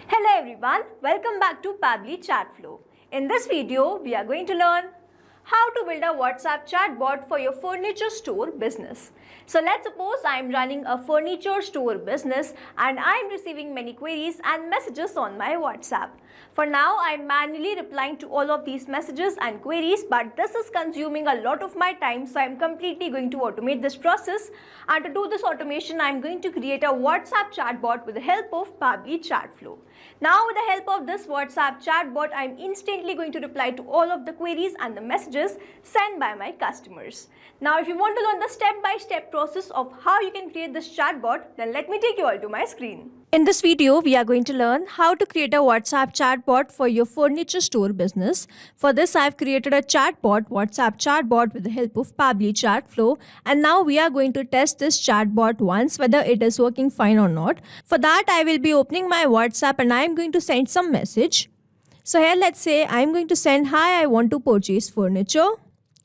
Hello everyone, welcome back to Pabbly Chatflow. In this video, we are going to learn how to build a WhatsApp chatbot for your furniture store business. So let's suppose I am running a furniture store business and I am receiving many queries and messages on my WhatsApp. For now, I am manually replying to all of these messages and queries, but this is consuming a lot of my time, so I am completely going to automate this process. And to do this automation, I am going to create a WhatsApp chatbot with the help of Pabbly Chatflow. Now, with the help of this WhatsApp chatbot, I am instantly going to reply to all of the queries and the messages sent by my customers. Now, if you want to learn the step-by-step process of how you can create this chatbot, then let me take you all to my screen. In this video, we are going to learn how to create a WhatsApp chatbot for your furniture store business. For this, I have created a WhatsApp chatbot with the help of Pabbly Chatflow. And now we are going to test this chatbot once, whether it is working fine or not. For that, I will be opening my WhatsApp and I am going to send some message. So here, let's say I am going to send, "Hi, I want to purchase furniture."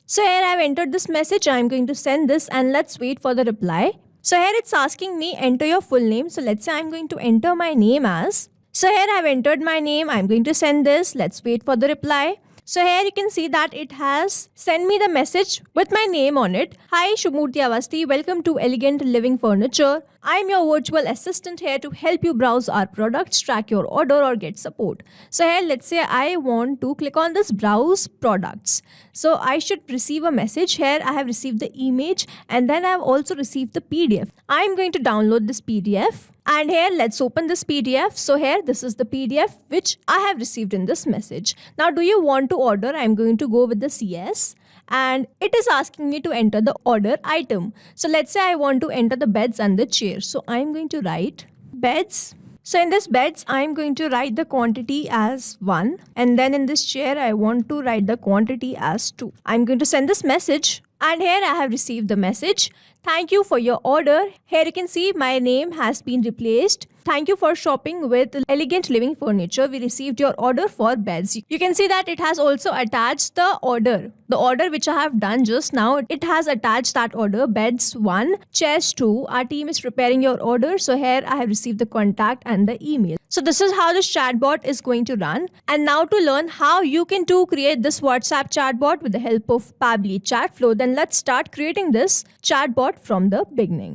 So here I have entered this message. I am going to send this and let's wait for the reply. So here it's asking me enter your full name. So let's say I'm going to enter my name as. So here I've entered my name. I'm going to send this. Let's wait for the reply. So here you can see that it has sent me the message with my name on it. "Hi Shubhamurthy Awasthi, welcome to Elegant Living Furniture. I'm your virtual assistant here to help you browse our products, track your order or get support." So here let's say I want to click on this browse products. So I should receive a message. Here I have received the image and then I have also received the PDF. I'm going to download this PDF. And here let's open this PDF. So here this is the PDF which I have received in this message. Now do you want to order? I'm going to go with this yes. And it is asking me to enter the order item. So let's say I want to enter the beds and the chairs. So I'm going to write beds. So in this beds, I'm going to write the quantity as 1. And then in this chair, I want to write the quantity as 2. I'm going to send this message. And here I have received the message. "Thank you for your order." Here you can see my name has been replaced. "Thank you for shopping with Elegant Living Furniture. We received your order for beds." You can see that it has also attached the order. The order which I have done just now, it has attached that order. Beds 1, chairs 2. Our team is preparing your order. So here I have received the contact and the email. So this is how this chatbot is going to run. And now to learn how you can too create this WhatsApp chatbot with the help of Pabbly Chatflow, then let's start creating this chatbot from the beginning.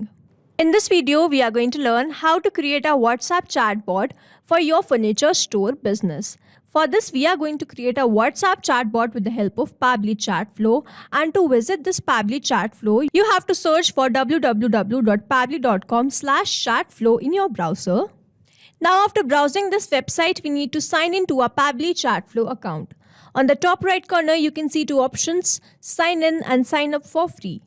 In this video, we are going to learn how to create a WhatsApp chatbot for your furniture store business. For this, we are going to create a WhatsApp chatbot with the help of Pabbly Chatflow. And to visit this Pabbly Chatflow, you have to search for www.pabbly.com/chatflow in your browser. Now, after browsing this website, we need to sign in to a Pabbly Chatflow account. On the top right corner, you can see two options: sign in and sign up for free.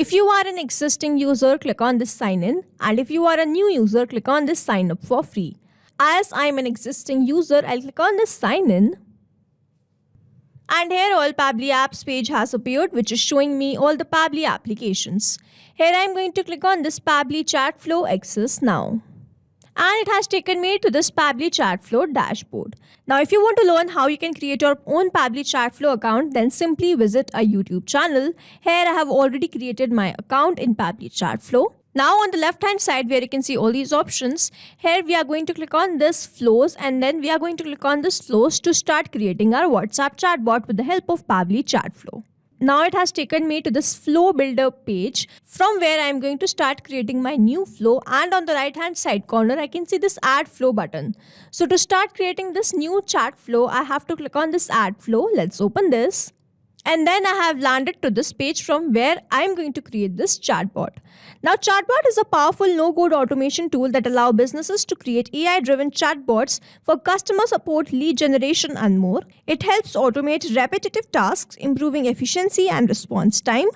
If you are an existing user, click on this sign in, and if you are a new user, click on this sign up for free. As I'm an existing user, I'll click on this sign in. And here all Pabbly apps page has appeared, which is showing me all the Pabbly applications. Here I'm going to click on this Pabbly Chatflow Access Now. And it has taken me to this Pabbly Chatflow dashboard. Now, if you want to learn how you can create your own Pabbly Chatflow account, then simply visit a YouTube channel. Here I have already created my account in Pabbly Chatflow. Now on the left hand side where you can see all these options, here we are going to click on this flows and then we are going to click on this flows to start creating our WhatsApp chatbot with the help of Pabbly Chatflow. Now it has taken me to this flow builder page from where I am going to start creating my new flow, and on the right hand side corner I can see this add flow button. So to start creating this new chat flow, I have to click on this add flow. Let's open this. And then I have landed to this page from where I am going to create this chatbot. Now, chatbot is a powerful no-code automation tool that allows businesses to create AI-driven chatbots for customer support, lead generation, and more. It helps automate repetitive tasks, improving efficiency and response time.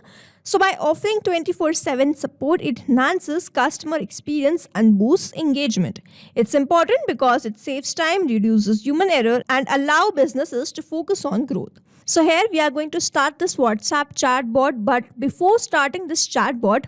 So by offering 24/7 support, it enhances customer experience and boosts engagement. It's important because it saves time, reduces human error, and allows businesses to focus on growth. So here we are going to start this WhatsApp chatbot, but before starting this chatbot,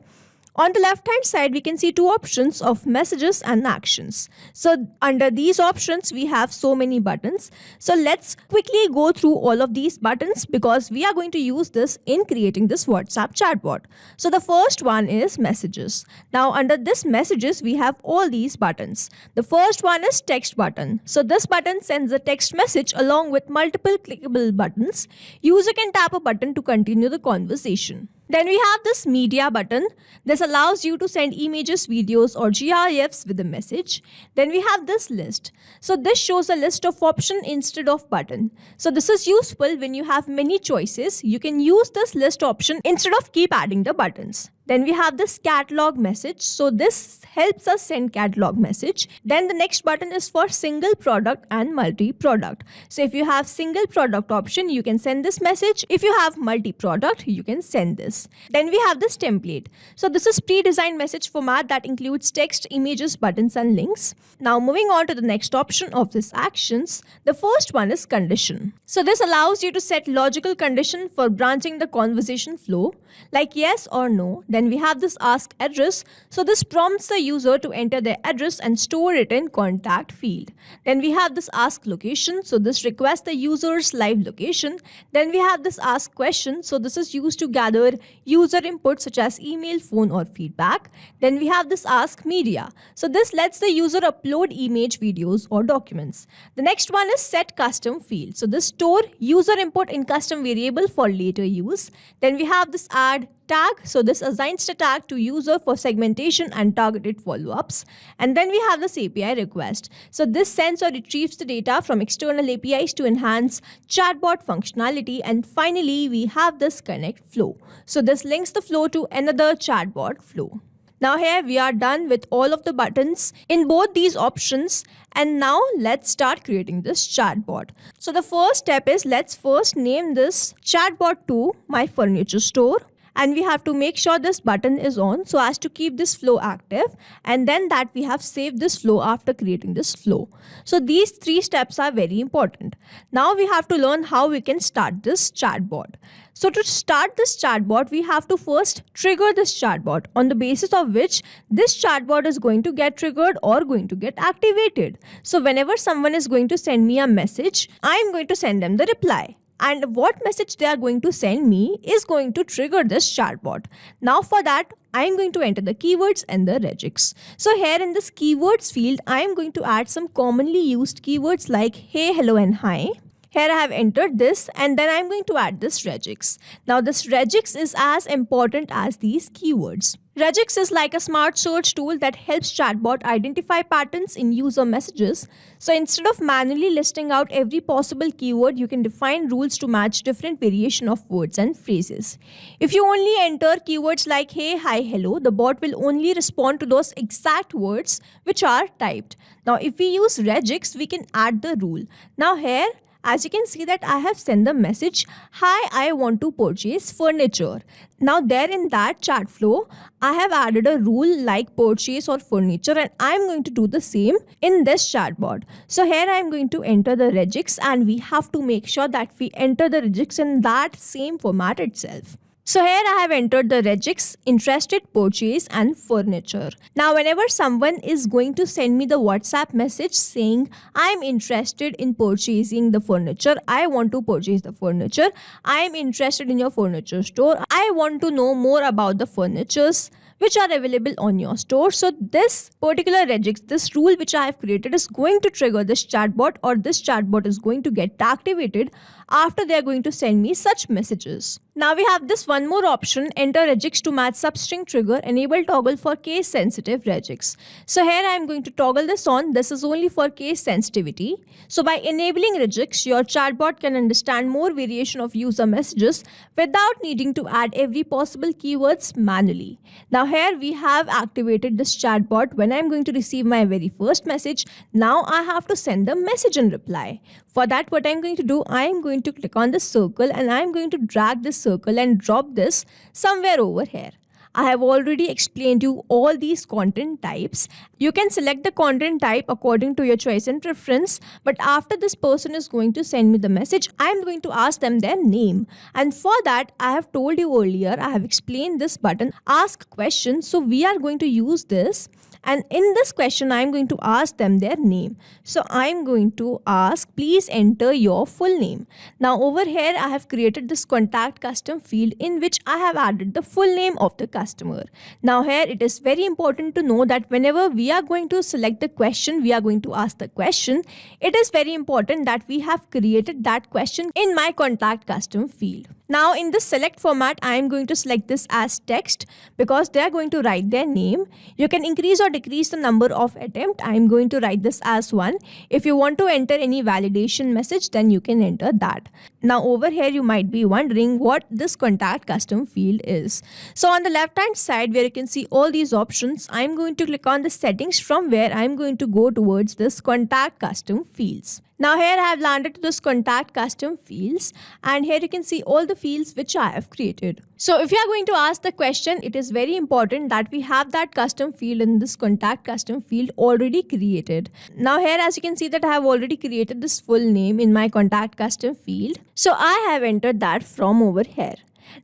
On the left hand side, we can see two options of messages and actions. So under these options, we have so many buttons. So let's quickly go through all of these buttons because we are going to use this in creating this WhatsApp chatbot. So the first one is messages. Now under this messages, we have all these buttons. The first one is text button. So this button sends a text message along with multiple clickable buttons. User can tap a button to continue the conversation. Then we have this media button. This allows you to send images, videos or GIFs with a message. Then we have this list. So this shows a list of option instead of button. So this is useful when you have many choices. You can use this list option instead of keep adding the buttons. Then we have this catalog message. So this helps us send catalog message. Then the next button is for single product and multi-product. So if you have single product option, you can send this message. If you have multi-product, you can send this. Then we have this template. So this is pre-designed message format that includes text, images, buttons and links. Now moving on to the next option of this actions. The first one is condition. So this allows you to set logical condition for branching the conversation flow like yes or no. Then we have this ask address. So this prompts the user to enter their address and store it in contact field. Then we have this ask location. So this requests the user's live location. Then we have this ask question. So this is used to gather user input such as email, phone or feedback. Then we have this ask media. So this lets the user upload image, videos or documents. The next one is set custom field. So this store user input in custom variable for later use. Then we have this add tag. So this assigns the tag to user for segmentation and targeted follow-ups. And then we have this API request. So this sends or retrieves the data from external APIs to enhance chatbot functionality. And finally, we have this connect flow. So this links the flow to another chatbot flow. Now here we are done with all of the buttons in both these options. And now let's start creating this chatbot. So the first step is let's first name this chatbot to my furniture store. And we have to make sure this button is on so as to keep this flow active, and then that we have saved this flow after creating this flow. So these three steps are very important. Now we have to learn how we can start this chatbot. So to start this chatbot, we have to first trigger this chatbot on the basis of which this chatbot is going to get triggered or going to get activated. So whenever someone is going to send me a message, I am going to send them the reply. And what message they are going to send me is going to trigger this chatbot. Now for that, I am going to enter the keywords and the regex. So here in this keywords field, I am going to add some commonly used keywords like hey, hello and hi. Here I have entered this and then I am going to add this regex. Now this regex is as important as these keywords. Regex is like a smart search tool that helps chatbot identify patterns in user messages. So instead of manually listing out every possible keyword, you can define rules to match different variation of words and phrases. If you only enter keywords like hey, hi, hello, the bot will only respond to those exact words which are typed. Now if we use regex, we can add the rule. Now here, as you can see that I have sent the message, hi, I want to purchase furniture. Now there in that chat flow, I have added a rule like purchase or furniture, and I am going to do the same in this chatbot. So here I am going to enter the regex, and we have to make sure that we enter the regex in that same format itself. So here I have entered the regex, interested, purchase and furniture. Now whenever someone is going to send me the WhatsApp message saying I am interested in purchasing the furniture, I want to purchase the furniture, I am interested in your furniture store, I want to know more about the furnitures which are available on your store. So this particular regex, this rule which I have created is going to trigger this chatbot, or this chatbot is going to get activated after they are going to send me such messages. Now we have this one more option, enter regex to match substring trigger, enable toggle for case sensitive regex. So here I am going to toggle this on. This is only for case sensitivity. So by enabling regex, your chatbot can understand more variation of user messages without needing to add every possible keywords manually. Now here we have activated this chatbot. When I am going to receive my very first message, now I have to send the message in reply. For that, what I am going to do, I am going to click on this circle and I am going to drag this circle and drop this somewhere over here. I have already explained you all these content types. You can select the content type according to your choice and preference, but after this person is going to send me the message, I am going to ask them their name. And for that, I have told you earlier, I have explained this button, ask question. So we are going to use this. And in this question, I'm going to ask them their name. So I'm going to ask, please enter your full name. Now over here, I have created this contact custom field in which I have added the full name of the customer. Now here, it is very important to know that whenever we are going to select the question, we are going to ask the question, it is very important that we have created that question in my contact custom field. Now in this select format, I am going to select this as text because they are going to write their name. You can increase or decrease the number of attempt. I am going to write this as 1. If you want to enter any validation message, then you can enter that. Now over here, you might be wondering what this contact custom field is. So on the left hand side where you can see all these options, I am going to click on the settings from where I am going to go towards this contact custom fields. Now here I have landed to this contact custom fields, and here you can see all the fields which I have created. So if you are going to ask the question, it is very important that we have that custom field in this contact custom field already created. Now here, as you can see that I have already created this full name in my contact custom field. So I have entered that from over here.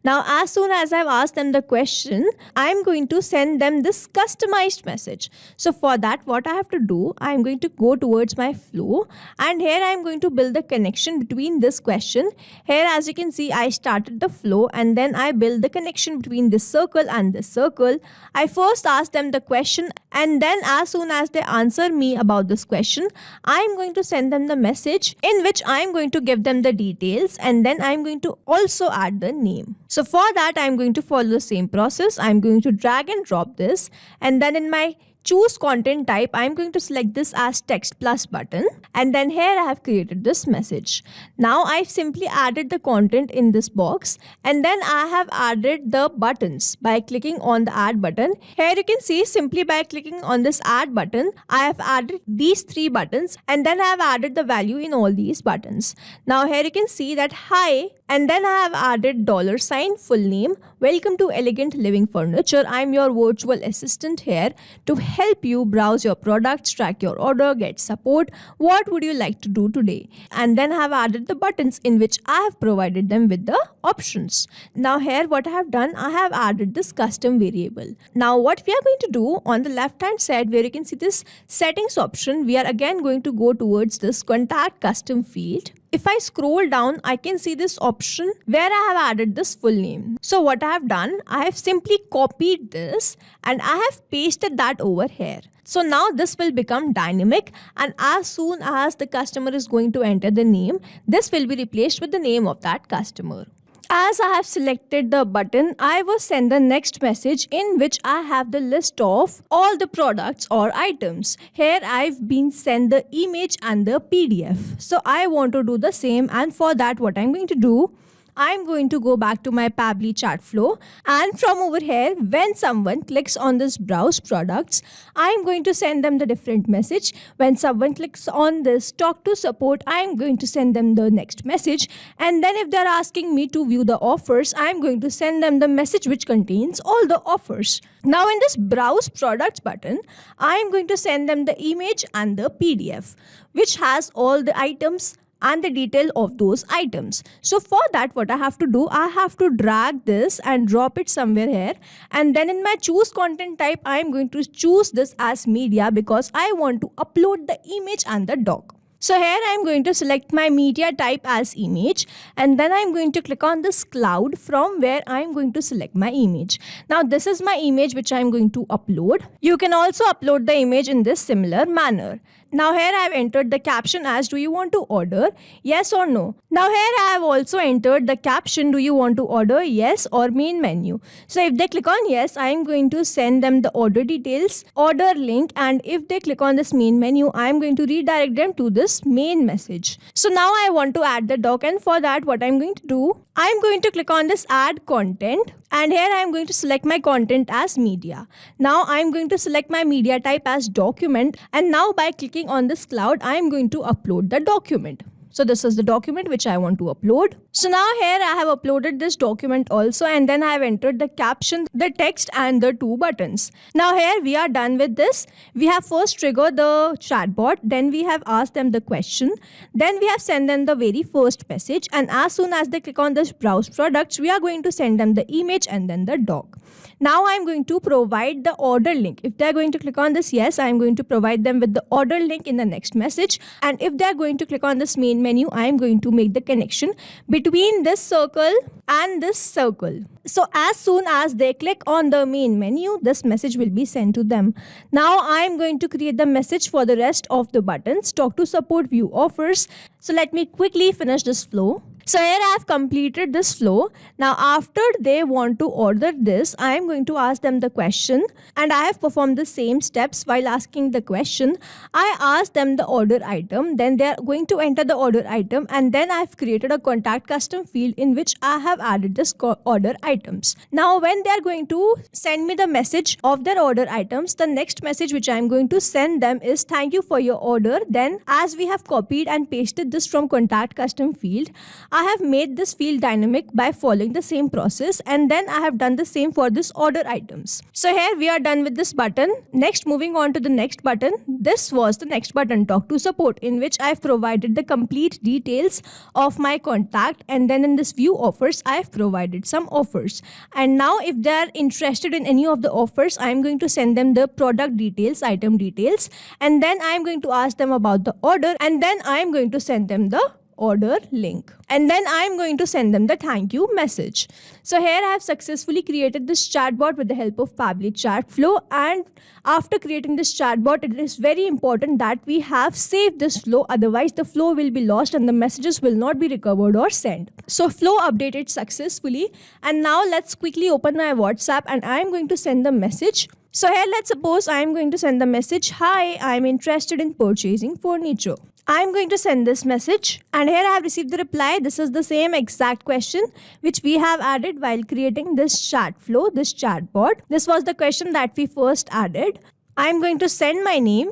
Now, as soon as I've asked them the question, I'm going to send them this customized message. So for that, what I have to do, I'm going to go towards my flow, and here I'm going to build the connection between this question. Here, as you can see, I started the flow and then I build the connection between this circle and this circle. I first ask them the question, and then as soon as they answer me about this question, I'm going to send them the message in which I'm going to give them the details, and then I'm going to also add the name. So for that, I'm going to follow the same process. I'm going to drag and drop this, and then in my choose content type, I'm going to select this as text plus button, and then here I have created this message. Now I've simply added the content in this box, and then I have added the buttons by clicking on the add button. Here you can see simply by clicking on this add button, I have added these 3 buttons, and then I have added the value in all these buttons. Now here you can see that hi, and then I have added $, full name, welcome to Elegant Living Furniture. I'm your virtual assistant here to help you browse your products, track your order, get support. What would you like to do today? And then I have added the buttons in which I have provided them with the options. Now here what I have done, I have added this custom variable. Now what we are going to do on the left hand side where you can see this settings option, we are again going to go towards this contact custom field. If I scroll down, I can see this option where I have added this full name. So what I have done, I have simply copied this and I have pasted that over here. So now this will become dynamic, and as soon as the customer is going to enter the name, this will be replaced with the name of that customer. As I have selected the button, I will send the next message in which I have the list of all the products or items. Here I've been sent the image and the PDF. So I want to do the same, and for that what I'm going to do, I'm going to go back to my Pabbly chat flow, and from over here, when someone clicks on this browse products, I'm going to send them the different message. When someone clicks on this talk to support, I'm going to send them the next message, and then if they're asking me to view the offers, I'm going to send them the message which contains all the offers. Now in this browse products button, I'm going to send them the image and the PDF which has all the items and the detail of those items. So for that, what I have to do, I have to drag this and drop it somewhere here, and then in my choose content type, I am going to choose this as media because I want to upload the image and the doc. So here I am going to select my media type as image, and then I am going to click on this cloud from where I am going to select my image. Now this is my image which I am going to upload. You can also upload the image in this similar manner. Now here I have entered the caption as do you want to order, yes or no. Now here I have also entered the caption, do you want to order, yes or main menu. So if they click on yes, I am going to send them the order details, order link, and if they click on this main menu, I am going to redirect them to this main message. So now I want to add the doc, and for that what I am going to do, I am going to click on this add content, and here I am going to select my content as media. Now I am going to select my media type as document, and now by clicking on this cloud, I am going to upload the document. So this is the document which I want to upload. So now here I have uploaded this document also, and then I have entered the caption, the text and the 2 buttons. Now here we are done with this. We have first triggered the chatbot, then we have asked them the question, then we have sent them the very first message, and as soon as they click on this browse products, we are going to send them the image and then the doc. Now I am going to provide the order link. If they are going to click on this, yes, I am going to provide them with the order link in the next message. And if they are going to click on this main menu, I am going to make the connection between this circle and this circle. So as soon as they click on the main menu, this message will be sent to them. Now I am going to create the message for the rest of the buttons. Talk to support, view offers. So let me quickly finish this flow. So here I have completed this flow. Now after they want to order this, I am going to ask them the question, and I have performed the same steps while asking the question. I ask them the order item, then they are going to enter the order item, and then I have created a contact custom field in which I have added this order items. Now when they are going to send me the message of their order items, the next message which I am going to send them is thank you for your order. Then as we have copied and pasted this from contact custom field, I have made this field dynamic by following the same process, and then I have done the same for this order items. So here we are done with this button. Next, moving on to the next button. This was the next button, talk to support, in which I have provided the complete details of my contact, and then in this view offers, I have provided some offers. And now if they are interested in any of the offers, I am going to send them the product details, item details, and then I am going to ask them about the order, and then I am going to send them the order link, and then I am going to send them the thank you message. So here I have successfully created this chatbot with the help of Pabbly Chatflow, and after creating this chatbot, it is very important that we have saved this flow, otherwise the flow will be lost and the messages will not be recovered or sent. So flow updated successfully, and now let's quickly open my WhatsApp and I am going to send the message. So here let's suppose I am going to send the message, hi, I am interested in purchasing furniture. I am going to send this message, and here I have received the reply. This is the same exact question which we have added while creating this chat flow, this chatbot. This was the question that we first added. I am going to send my name,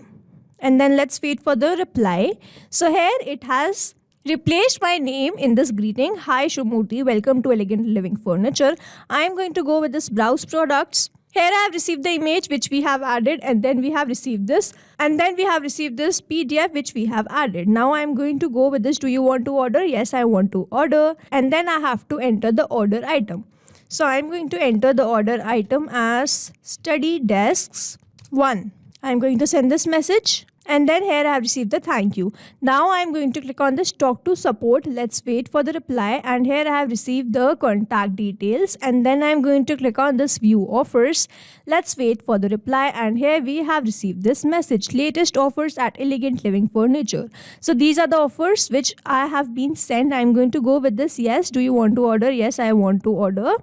and then let's wait for the reply. So here it has replaced my name in this greeting. Hi Shumurti, welcome to Elegant Living Furniture. I am going to go with this browse products. Here I have received the image which we have added, and then we have received this, and then we have received this PDF which we have added. Now I am going to go with this, do you want to order? Yes, I want to order, and then I have to enter the order item. So I am going to enter the order item as study desks 1. I am going to send this message. And then here I have received the thank you. Now I am going to click on this talk to support. Let's wait for the reply. And here I have received the contact details. And then I am going to click on this view offers. Let's wait for the reply. And here we have received this message. Latest offers at Elegant Living Furniture. So these are the offers which I have been sent. I am going to go with this. Yes, do you want to order? Yes, I want to order.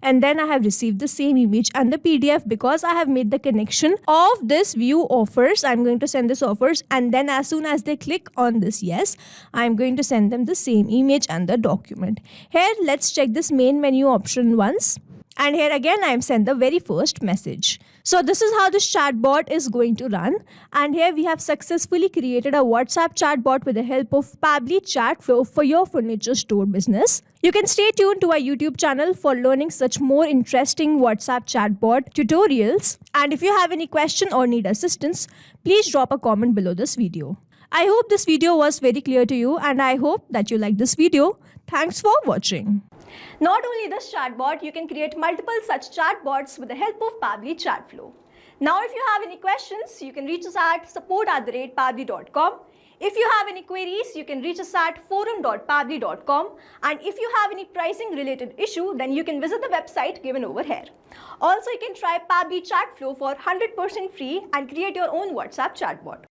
And then I have received the same image and the PDF because I have made the connection of this view offers. I am going to send this offers, and then as soon as they click on this yes, I am going to send them the same image and the document. Here let's check this main menu option once, and here again I am sent the very first message. So this is how this chatbot is going to run, and here we have successfully created a WhatsApp chatbot with the help of Pabbly Chatflow for your furniture store business. You can stay tuned to our YouTube channel for learning such more interesting WhatsApp chatbot tutorials. And if you have any question or need assistance, please drop a comment below this video. I hope this video was very clear to you, and I hope that you like this video. Thanks for watching. Not only this chatbot, you can create multiple such chatbots with the help of Pabbly Chatflow. Now if you have any questions, you can reach us at support@pabbly.com. If you have any queries, you can reach us at forum.pabbly.com, and if you have any pricing related issue, then you can visit the website given over here. Also, you can try Pabbly Chatflow for 100% free and create your own WhatsApp chatbot.